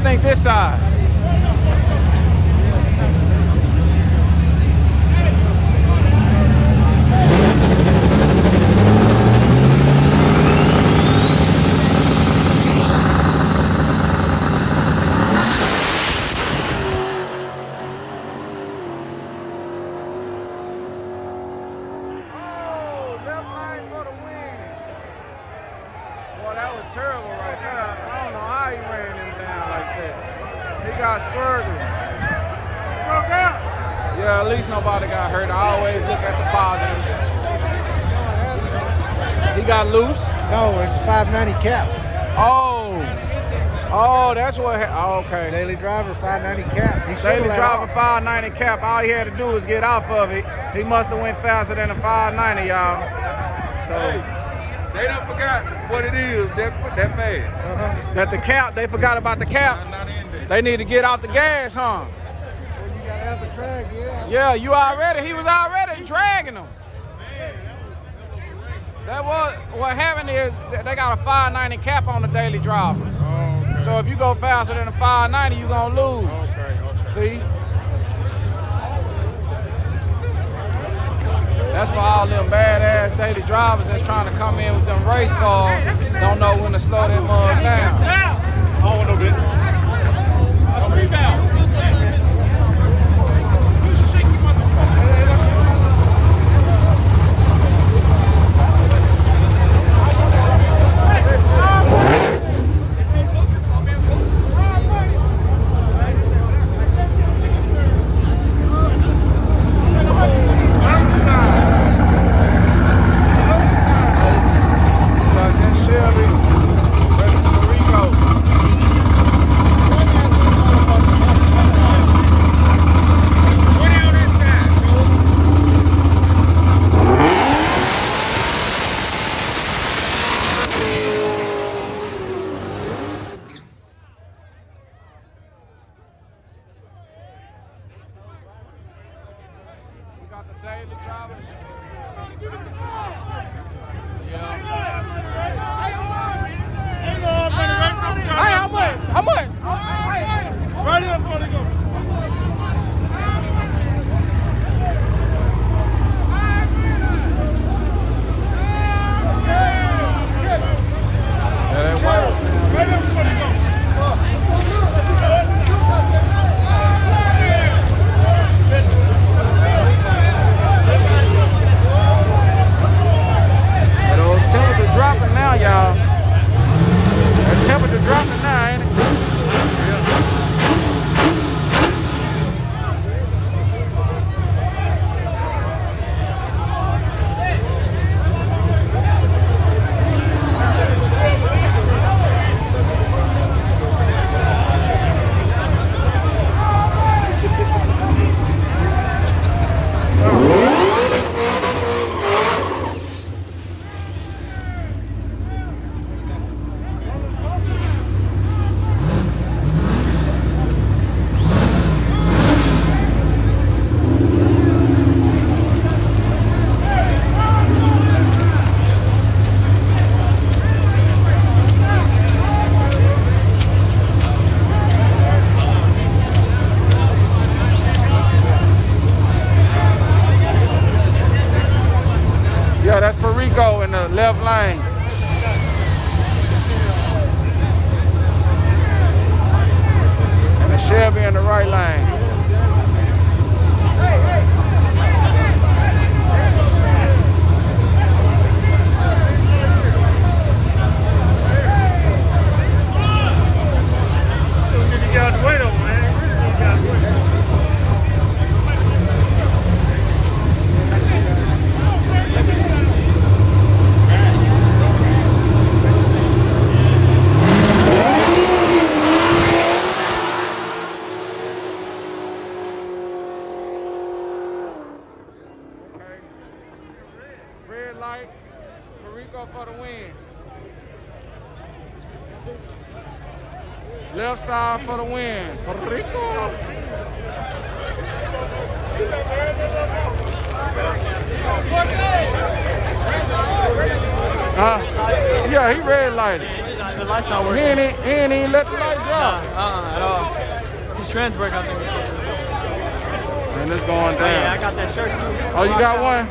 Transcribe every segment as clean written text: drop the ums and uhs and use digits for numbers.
think this side? Yeah, at least nobody got hurt. I always look at the positive. He got loose? No, it's a 590 cap. Oh, that's what. Okay. Daily driver 590 cap. Daily driver 590 cap. All he had to do was get off of it. He must have went faster than a 590, y'all. So they done forgot what it is. That fast. That the cap. They forgot about the cap. They need to get off the gas, huh? Have a drag, yeah, he was already dragging them. That was, what happened is, they got a 590 cap on the daily drivers. Oh, okay. So if you go faster than a 590, you're going to lose. Okay. See? That's for all them badass daily drivers that's trying to come in with them race cars, don't know when to slow their mug down. I don't want no business. Rebound. Left lane. And the Chevy in the right lane. Left side for the win. Puerto Rico. Yeah, he red lighted. light's not working. He ain't even let the light drop. At all. His trans work, I think. And it's going down. Yeah, I got that shirt too. Oh, you got one?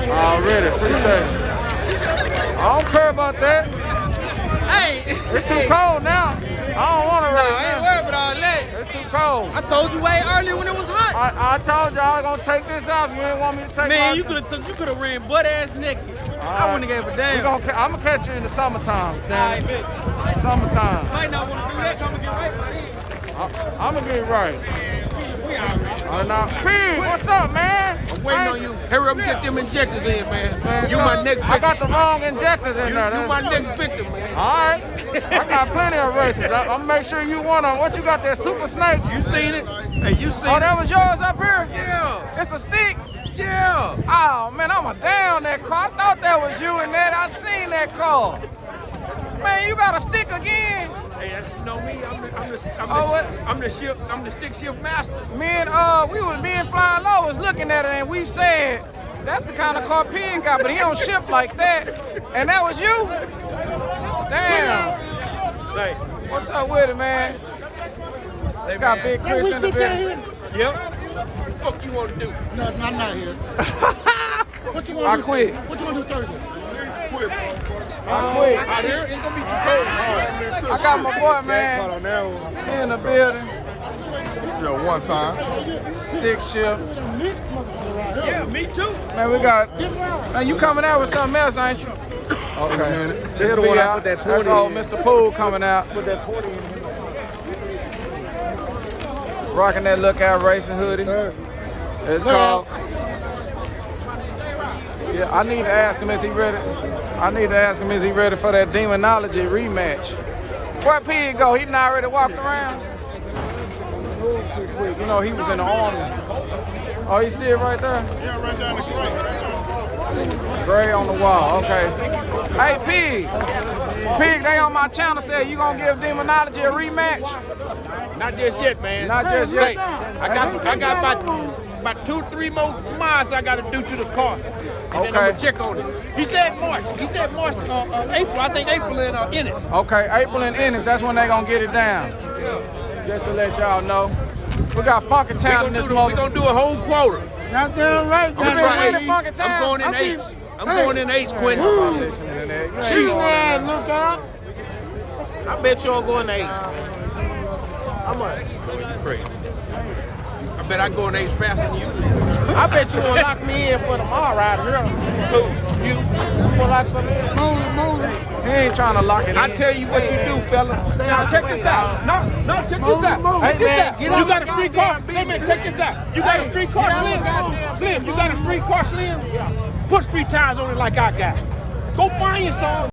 Already, appreciate it. I don't care about that. Hey! It's too cold now. I don't want to race. I ain't worried about all that. It's too cold. I told you way earlier when it was hot. I told you I was gonna take this off. You didn't want me to take Man, my... you could have ran butt ass naked. I wouldn't have gave a damn. I'm gonna catch you in the summertime. Alright, bitch. Summertime. Might not want to do that. Come and get right by then. I'm gonna get right. We already. P, what's up, man? I'm waiting on you. Hurry up and get them injectors in, man. You my next victim. I got the wrong injectors in there. You my next victim, man. All right. I got plenty of races. I'm gonna make sure you won on. What you got there, Super Snake? You seen it? Hey, you seen Oh, it? that was yours up here? Yeah. It's a stick? Yeah. Oh, man, I'm down that car. I thought that was you in that. I'd seen that car. Man, you got a stick again? Hey, you know me. I'm the stick shift master. Me and Fly Low was looking at it and we said, that's the kind of car Pig got, but he don't shift like that. And that was you? Damn. Hey, What's up with it, man? They got Big Chris in the building. yep. What the fuck you want to do? No, I'm not here. What you want I to do? quit. What you want to do Thursday? I quit. Out here, it's gonna be some cold. I got my boy, man. He in the building. One time. Stick shift. Yeah, me too. Man, we got. Man, you coming out with something else, ain't you? Okay. This the one I put that 20 That's old Mr. Poole coming out. Put that 20 in. Rocking that Lookout Racing hoodie. It's called. Yeah, I need to ask him, is he ready? I need to ask him, is he ready for that Demonology rematch? Where Pig go? He not already walked around? You know, he was in the army. Oh, he's still right there? Yeah, right down the gray. Gray on the wall, okay. Hey, Pig. Pig, they on my channel said you gonna give Demonology a rematch? Not just yet, man. Not just yet. I got about 2-3 more miles I gotta do to the car. And then I'm gonna check on it. He said March. April. I think April in it. Okay, April and Ennis, that's when they gonna get it down. Just to let y'all know. We got Funky Town in this We're moment. gonna do a whole quarter. Not damn right. I'm gonna try winning Funky 8. Town. I'm going in 8. I'm going in 8, Quentin. I'm listening to that. Shooting that, look out. I bet you all go in the 8s. How much? You crazy. I bet I go in 8 faster than you. I bet you will lock me in for tomorrow right here. Who? You? You will lock something in. He ain't trying to lock it in. I tell you what you do, fella. Now check this out. No, check this out. Hey man, you got a street car. Hey man, check this out. You got a street car, Slim? Slim, you got a street car, Slim? Put street tires on it like I got. Go find you some.